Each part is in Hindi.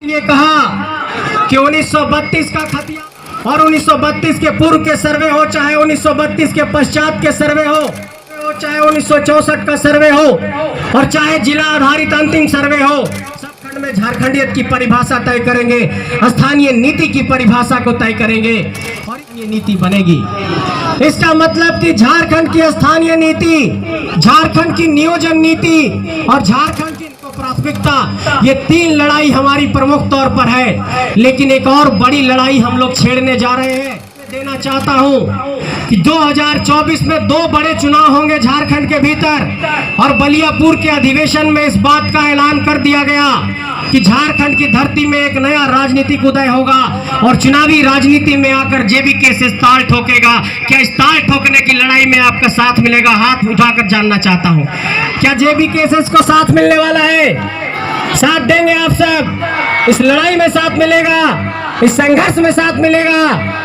ये कहा कि 1932 का खतिया और 1932 के पूर्व के सर्वे हो, चाहे 1932 के पश्चात के सर्वे हो, चाहे 1964 का सर्वे हो और चाहे जिला आधारित अंतिम सर्वे हो, सब खंड में झारखंडियत की परिभाषा तय करेंगे, स्थानीय नीति की परिभाषा को तय करेंगे और ये नीति बनेगी। इसका मतलब कि झारखंड की स्थानीय नीति, झारखंड की नियोजन नीति और झारखंड की प्राथमिकता, ये तीन लड़ाई हमारी प्रमुख तौर पर है। लेकिन एक और बड़ी लड़ाई हम लोग छेड़ने जा रहे हैं। देना चाहता हूं कि 2024 में 2 बड़े चुनाव होंगे झारखंड के भीतर और बलियापुर के अधिवेशन में इस बात का ऐलान कर दिया गया कि झारखंड की धरती में एक नया राजनीतिक उदय होगा और चुनावी राजनीति में आकर जेबी केसेस ताल ठोकेगा। क्या इस ताल ठोकने की लड़ाई में आपका साथ मिलेगा? हाथ उठाकर जानना चाहता हूं, क्या जेबी केसेस को साथ मिलने वाला है? साथ देंगे आप सब? इस लड़ाई में साथ मिलेगा, इस संघर्ष में साथ मिलेगा?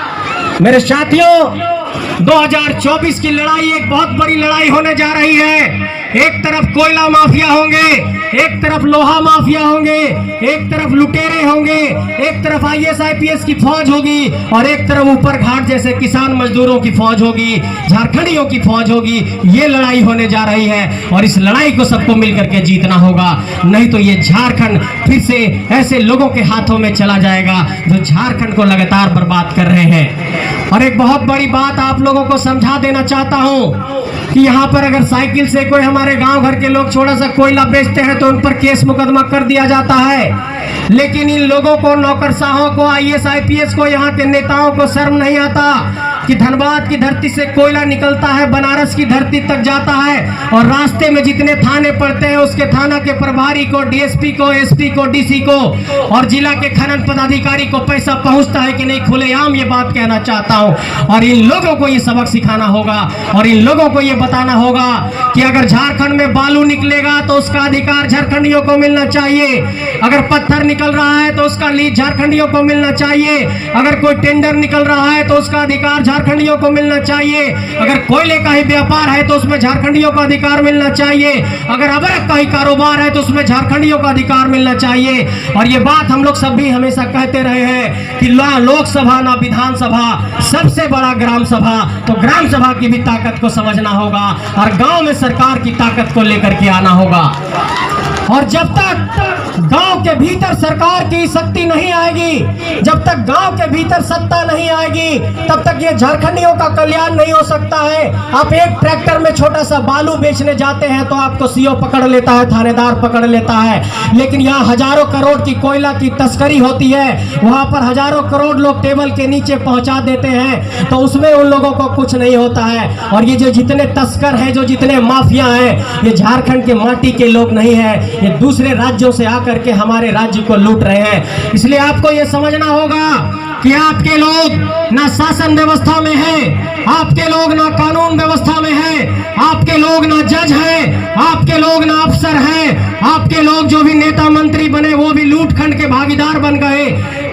मेरे साथियों, 2024 की लड़ाई एक बहुत बड़ी लड़ाई होने जा रही है। एक तरफ कोयला माफिया होंगे, एक तरफ लोहा माफिया होंगे, एक तरफ लुटेरे होंगे, एक तरफ IAS IPS की फौज होगी और एक तरफ ऊपर घाट जैसे किसान मजदूरों की फौज होगी, झारखंडियों की फौज होगी। ये लड़ाई होने जा रही है और इस लड़ाई को सबको मिलकर के जीतना होगा, नहीं तो ये झारखंड फिर से ऐसे लोगों के हाथों में चला जाएगा जो झारखंड को लगातार बर्बाद कर रहे हैं। और एक बहुत बड़ी बात आप लोगों को समझा देना चाहता हूं कि यहाँ पर अगर साइकिल से कोई हमारे गांव घर के लोग थोड़ा सा कोयला बेचते हैं तो उन पर केस मुकदमा कर दिया जाता है। लेकिन इन लोगों को, नौकरशाहों को, IAS IPS को, यहाँ के नेताओं को शर्म नहीं आता कि धनबाद की धरती से कोयला निकलता है, बनारस की धरती तक जाता है और रास्ते में जितने थाने पड़ते हैं उसके थाना के प्रभारी को, DSP को, SP को, DC को और जिला के खनन पदाधिकारी को पैसा पहुंचता है कि नहीं? खुलेआम ये बात कहना चाहता हूं। और इन लोगों को ये सबक सिखाना होगा और इन लोगों को ये बताना होगा कि अगर झारखंड में बालू निकलेगा तो उसका अधिकार झारखंडियों को मिलना चाहिए, अगर पत्थर निकल रहा है तो उसका लीज झारखंडियों को मिलना चाहिए, अगर कोई टेंडर निकल रहा है तो उसका अधिकार झारखंडियों को मिलना चाहिए, अगर कोयले का ही व्यापार है तो उसमें झारखंडियों का अधिकार मिलना चाहिए, अगर अवैध का ही कारोबार है तो उसमें झारखंडियों का अधिकार मिलना चाहिए। और ये बात हम लोग सब भी हमेशा कहते रहे हैं कि लोकसभा ना विधानसभा, सबसे बड़ा ग्राम सभा, तो ग्राम सभा की भी ताकत को समझना होगा और गांव में सरकार की ताकत को लेकर के आना होगा। और जब तक गांव के भीतर सरकार की शक्ति नहीं आएगी, जब तक गांव के भीतर सत्ता नहीं आएगी, तब तक ये झारखंडियों का कल्याण नहीं हो सकता है। आप एक ट्रैक्टर में छोटा सा बालू बेचने जाते हैं तो आपको CO पकड़ लेता है, थानेदार पकड़ लेता है, लेकिन यहाँ हजारों करोड़ की कोयला की तस्करी होती है, वहां पर हजारों करोड़ लोग टेबल के नीचे पहुंचा देते हैं तो उसमें उन लोगों को कुछ नहीं होता है। और ये जो जितने तस्कर हैं, जो जितने माफिया हैं, ये झारखंड के माटी के लोग नहीं है, ये दूसरे राज्यों से आकर के हमारे राज्य को लूट रहे हैं। इसलिए आपको ये समझना होगा कि आपके लोग ना शासन व्यवस्था में हैं, आपके लोग ना कानून व्यवस्था में हैं, आपके लोग ना जज हैं, आपके लोग ना अफसर हैं, आपके लोग जो भी नेता मंत्री बने वो भी लूटखंड के भागीदार बन गए।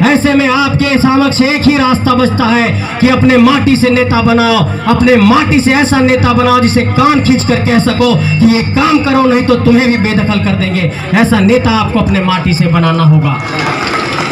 ऐसे में आपके समक्ष एक ही रास्ता बचता है कि अपने माटी से नेता बनाओ, अपने माटी से ऐसा नेता बनाओ जिसे कान खींच कर कह सको कि ये काम करो, नहीं तो तुम्हें भी बेदखल कर देंगे। ऐसा नेता आपको अपने माटी से बनाना होगा।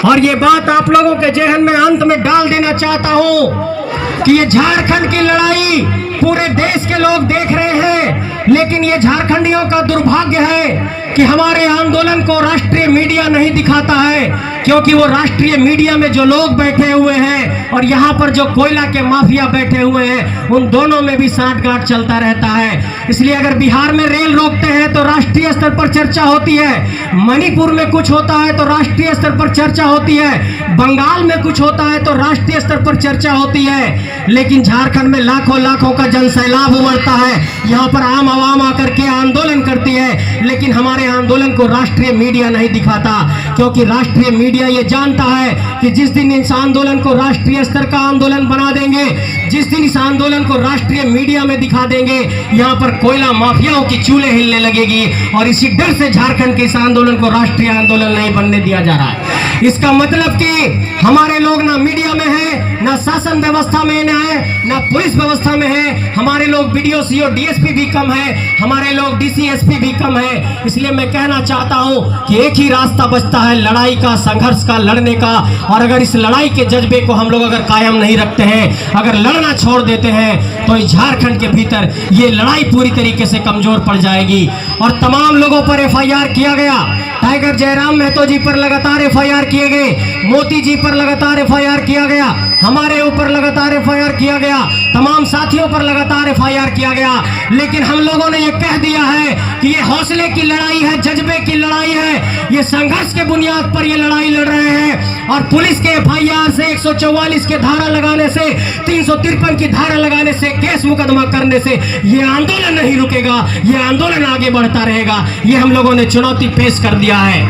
और ये बात आप लोगों के जहन में अंत में डाल देना चाहता हूं कि ये झारखंड की लड़ाई पूरे देश के लोग देख रहे हैं, लेकिन ये झारखंडियों का दुर्भाग्य है कि हमारे आंदोलन को राष्ट्रीय मीडिया नहीं दिखाता है, क्योंकि वो राष्ट्रीय मीडिया में जो लोग बैठे हुए हैं और यहाँ पर जो कोयला के माफिया बैठे हुए हैं, उन दोनों में भी सांठगांठ चलता रहता है। इसलिए अगर बिहार में रेल रोकते हैं तो राष्ट्रीय स्तर पर चर्चा होती है, मणिपुर में कुछ होता है तो राष्ट्रीय स्तर पर चर्चा होती है, बंगाल में कुछ होता है तो राष्ट्रीय स्तर पर चर्चा होती है, लेकिन झारखंड में लाखों लाखों का जनसैलाब उमड़ता है, यहाँ पर आम आवाम आकर के आंदोलन करती है, लेकिन हमारे आंदोलन को राष्ट्रीय मीडिया नहीं दिखाता, क्योंकि राष्ट्रीय मीडिया ये जानता है कि जिस दिन इस आंदोलन को राष्ट्रीय स्तर का आंदोलन बना देंगे, जिस दिन इस आंदोलन को राष्ट्रीय मीडिया में दिखा देंगे, यहाँ पर कोयला माफियाओं की चूल्हे हिलने लगेगी और इसी डर से झारखंड के इस आंदोलन को राष्ट्रीय आंदोलन नहीं बनने दिया जा रहा है। इसका मतलब कि हमारे लोग ना मीडिया में है, ना शासन व्यवस्था में है, ना पुलिस व्यवस्था में है। हमारे लोग बीडीओ सीओ डीएसपी भी कम है, हमारे लोग डीसीएसपी भी कम है। इसलिए मैं कहना चाहता हूं कि एक ही रास्ता बचता है लड़ाई का, संघर्ष का, लड़ने का। और अगर इस लड़ाई के जज्बे को हम लोग अगर कायम नहीं रखते हैं, अगर लड़ना छोड़ देते हैं, तो इस झारखंड के भीतर ये लड़ाई पूरी तरीके से कमजोर पड़ जाएगी। और तमाम लोगों पर एफआईआर किया गया। टाइगर जयराम महतो जी पर लगातार एफआईआर किए गए, मोती जी पर लगातार एफआईआर किया गया, हमारे ऊपर लगातार एफआईआर किया गया, तमाम साथियों पर लगातार एफआईआर किया गया। लेकिन हम लोगों ने ये कह दिया है कि ये हौसले की लड़ाई है, जज्बे की लड़ाई है, ये संघर्ष के बुनियाद पर ये लड़ाई लड़ रहे हैं। और पुलिस के एफआईआर से, 144 के धारा लगाने से, 353 की धारा लगाने से, केस मुकदमा करने से ये आंदोलन नहीं रुकेगा, ये आंदोलन आगे बढ़ता रहेगा। ये हम लोगों ने चुनौती पेश कर दिया है।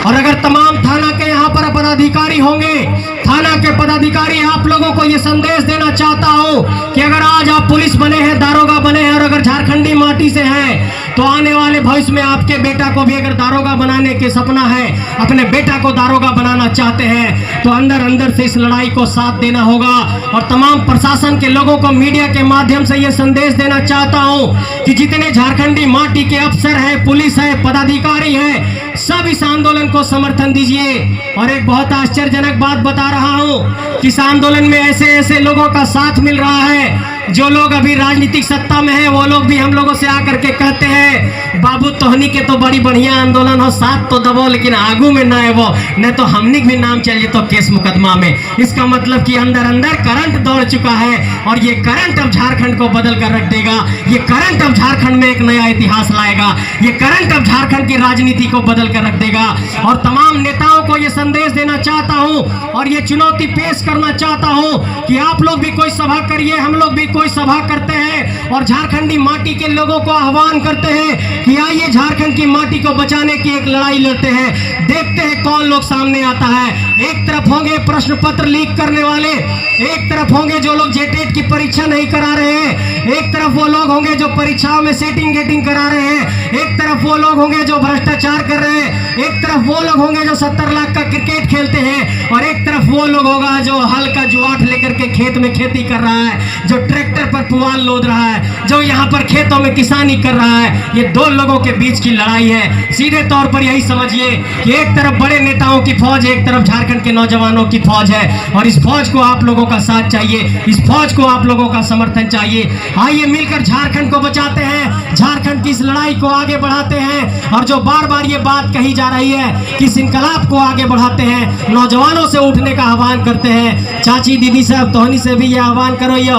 और अगर तमाम थाना के यहाँ पर पदाधिकारी होंगे, थाना के पदाधिकारी, आप लोगों को ये संदेश देना चाहता हूँ कि अगर आज आप पुलिस बने हैं, दारोगा बने हैं, और अगर झारखंडी माटी से हैं, तो आने वाले भविष्य में आपके बेटा को भी अगर दारोगा बनाने के सपना है, अपने बेटा को दारोगा बनाना चाहते हैं, तो अंदर अंदर से इस लड़ाई को साथ देना होगा। और तमाम प्रशासन के लोगों को मीडिया के माध्यम से ये संदेश देना चाहता हूँ कि जितने झारखंडी माटी के अफसर हैं, पुलिस है, पदाधिकारी हैं, सब इस आंदोलन को समर्थन दीजिए। और एक बहुत आश्चर्यजनक बात बता रहा हूं कि इस आंदोलन में ऐसे ऐसे लोगों का साथ मिल रहा है जो लोग अभी राजनीतिक सत्ता में है। वो लोग भी हम लोगों से आकर के कहते हैं, बाबू तोहनी के तो बड़ी बढ़िया आंदोलन हो, साथ तो दबो, लेकिन आगू में ना है वो, नहीं तो हमनी भी नाम चलिए तो केस मुकदमा में। इसका मतलब कि अंदर अंदर करंट दौड़ चुका है, और ये करंट अब झारखंड को बदल कर रख देगा। ये करंट अब झारखंड में एक नया इतिहास लाएगा। ये करंट अब झारखंड की राजनीति को बदल कर रख देगा। और तमाम नेताओं को ये संदेश देना चाहता हूं और ये चुनौती पेश करना चाहता हूं कि आप लोग भी कोई सभा करिए, हम लोग भी कोई सभा करते हैं, और झारखंडी माटी के लोगों को आह्वान करते हैं कि आइए झारखंड की माटी को बचाने की एक लड़ाई लड़ते हैं। देखते हैं कौन लोग सामने आता है। एक तरफ होंगे प्रश्न पत्र लीक करने वाले, एक तरफ होंगे जो लोग जेटेट की परीक्षा नहीं करा रहे हैं, एक तरफ वो लोग होंगे जो परीक्षाओं में सेटिंग गेटिंग करा रहे हैं, एक तरफ वो लोग होंगे जो भ्रष्टाचार कर रहे हैं, एक तरफ वो लोग होंगे जो 70 लाख का क्रिकेट खेलते हैं, और एक तरफ वो लोग होगा जो हल का जुआठ लेकर के खेत में खेती कर रहा है, जो ट्रैक्टर पर पुआल लोद रहा है, जो यहाँ पर खेतों में किसानी कर रहा है। ये दो लोगों के बीच की लड़ाई है। सीधे तौर पर यही समझिए कि एक तरफ बड़े नेताओं की फौज है, एक तरफ झारखंड के नौजवानों की फौज है, और इस फौज को आप लोगों का साथ चाहिए, इस फौज को आप लोगों का समर्थन चाहिए। आइए मिलकर झारखंड को बचाते हैं, झारखंड की इस लड़ाई को आगे बढ़ाते हैं। और जो बार बार ये बात कही जा रही है कि इस इनकलाब को आगे बढ़ाते हैं, नौजवानों से उठने का आह्वान करते हैं। चाची दीदी साहब तोहनी से भी ये आह्वान करो यो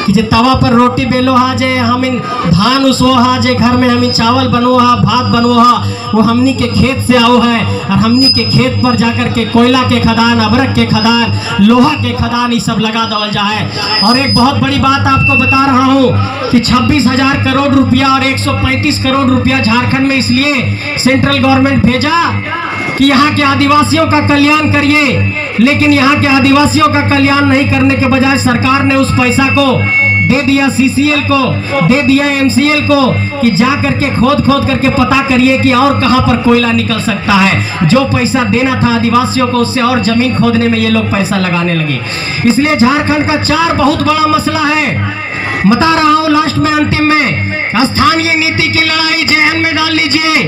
कि जे तवा पर रोटी बेलो हा, जे हम इन धान उसो हा, जे घर में हम इन चावल बनो हा, भात बनो हा, वो हमनी के खेत से आओ है। और हमनी के खेत पर जाकर के कोयला के खदान, अबरक के खदान, लोहा के खदान, ये सब लगा दल जाए। और एक बहुत बड़ी बात आपको बता रहा हूँ कि 26,000 करोड़ रुपया और 135 करोड़ रुपया झारखंड में इसलिए सेंट्रल गवर्नमेंट भेजा कि यहाँ के आदिवासियों का कल्याण करिए। लेकिन यहाँ के आदिवासियों का कल्याण नहीं करने के बजाय सरकार ने उस पैसा को दे दिया सीसीएल को, दे दिया एमसीएल को कि जा करके खोद करके पता करिए कि और कहां पर कोयला निकल सकता है। जो पैसा देना था आदिवासियों को, उससे और जमीन खोदने में ये लोग पैसा लगाने लगे। इसलिए झारखंड का 4 बहुत बड़ा मसला है। बता रहा हूं लास्ट में, अंतिम में, स्थानीय नीति की लड़ाई जेहन में डाल लीजिए।